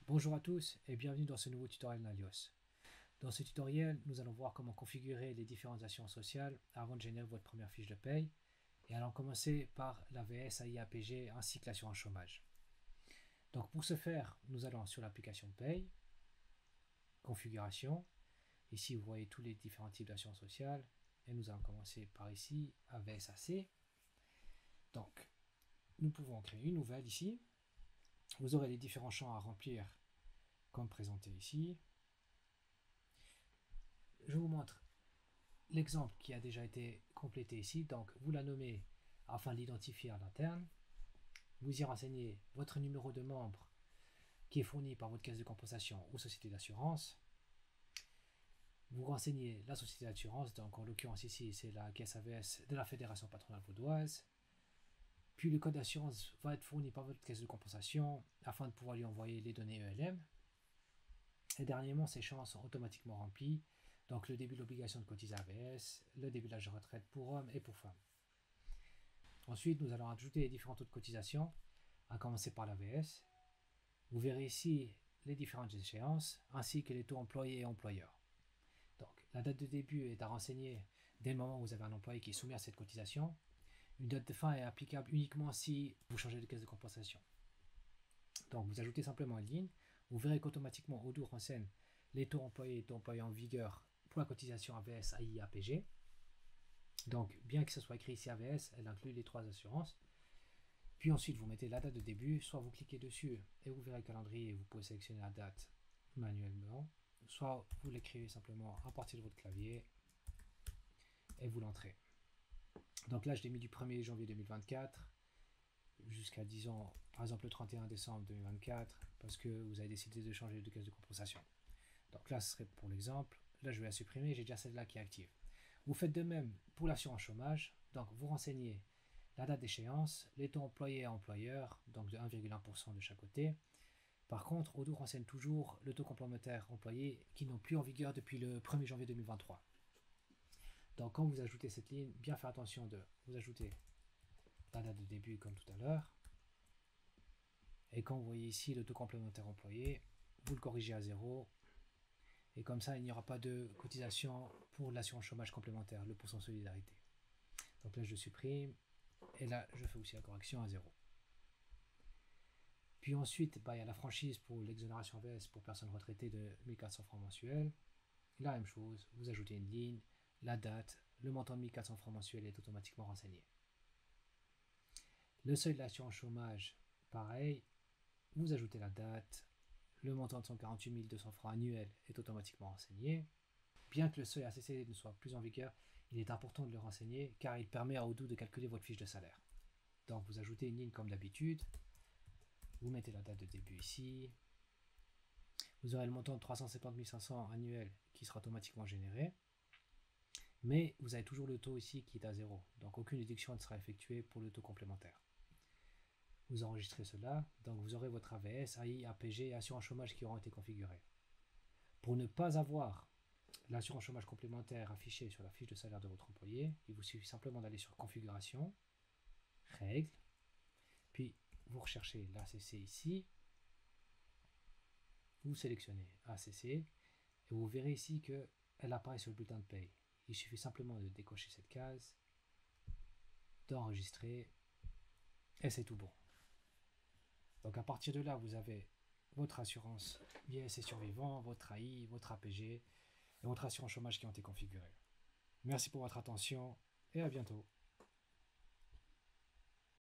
Bonjour à tous et bienvenue dans ce nouveau tutoriel Nalios. Dans ce tutoriel, nous allons voir comment configurer les différentes assurances sociales avant de générer votre première fiche de paye. Et allons commencer par l'AVS, AIAPG ainsi que l'assurance chômage. Donc pour ce faire, nous allons sur l'application Paye, Configuration. Ici, vous voyez tous les différents types d'assurance sociale. Et nous allons commencer par ici, AVS AC. Donc, nous pouvons en créer une nouvelle ici. Vous aurez les différents champs à remplir comme présenté ici. Je vous montre l'exemple qui a déjà été complété ici. Donc, vous la nommez afin de l'identifier à l'interne. Vous y renseignez votre numéro de membre qui est fourni par votre caisse de compensation ou société d'assurance. Vous renseignez la société d'assurance, donc en l'occurrence ici, c'est la caisse AVS de la Fédération patronale vaudoise. Puis le code d'assurance va être fourni par votre caisse de compensation afin de pouvoir lui envoyer les données ELM. Et dernièrement, ces champs sont automatiquement remplis. Donc le début de l'obligation de cotiser AVS, le début de l'âge de retraite pour hommes et pour femmes. Ensuite, nous allons ajouter les différents taux de cotisation, à commencer par l'AVS. Vous verrez ici les différentes échéances, ainsi que les taux employés et employeurs. Donc, la date de début est à renseigner dès le moment où vous avez un employé qui est soumis à cette cotisation. Une date de fin est applicable uniquement si vous changez de caisse de compensation. Donc, vous ajoutez simplement une ligne. Vous verrez qu'automatiquement, Odoo renseigne les taux employés et taux employés en vigueur pour la cotisation AVS, AI, APG. Donc, bien que ce soit écrit ici AVS, elle inclut les trois assurances. Puis ensuite, vous mettez la date de début, soit vous cliquez dessus et vous verrez le calendrier et vous pouvez sélectionner la date manuellement, soit vous l'écrivez simplement à partir de votre clavier et vous l'entrez. Donc là, je l'ai mis du 1er janvier 2024 jusqu'à, disons, par exemple le 31 décembre 2024 parce que vous avez décidé de changer de caisse de compensation. Donc là, ce serait pour l'exemple. Là, je vais la supprimer, j'ai déjà celle-là qui est active. Vous faites de même pour l'assurance chômage. Donc, vous renseignez la date d'échéance, les taux employés et employeurs, donc de 1,1% de chaque côté. Par contre, Odoo renseigne toujours le taux complémentaire employé qui n'ont plus en vigueur depuis le 1er janvier 2023. Donc, quand vous ajoutez cette ligne, bien faire attention de vous ajouter la date de début comme tout à l'heure. Et quand vous voyez ici le taux complémentaire employé, vous le corrigez à 0. Et comme ça, il n'y aura pas de cotisation pour l'assurance chômage complémentaire, le pourcent solidarité. Donc là, je supprime. Et là, je fais aussi la correction à 0. Puis ensuite, il y a la franchise pour l'exonération AVS pour personnes retraitées de 1400 francs mensuels. La même chose, vous ajoutez une ligne, la date, le montant de 1400 francs mensuels est automatiquement renseigné. Le seuil de l'assurance chômage, pareil, vous ajoutez la date, le montant de 148 200 francs annuels est automatiquement renseigné. Bien que le seuil ACC ne soit plus en vigueur, il est important de le renseigner car il permet à Odoo de calculer votre fiche de salaire. Donc vous ajoutez une ligne comme d'habitude, vous mettez la date de début ici, vous aurez le montant de 370 500 annuel qui sera automatiquement généré, mais vous avez toujours le taux ici qui est à 0, donc aucune déduction ne sera effectuée pour le taux complémentaire. Vous enregistrez cela, donc vous aurez votre AVS, AI, APG et assurance chômage qui auront été configurés. Pour ne pas avoir l'assurance chômage complémentaire affichée sur la fiche de salaire de votre employé, il vous suffit simplement d'aller sur Configuration, Règles, puis vous recherchez l'ACC ici, vous sélectionnez ACC, et vous verrez ici qu'elle apparaît sur le bulletin de paye. Il suffit simplement de décocher cette case, d'enregistrer, et c'est tout bon. Donc à partir de là, vous avez votre assurance vieillesse et survivant, votre AI, votre APG et votre assurance chômage qui ont été configurés. Merci pour votre attention et à bientôt.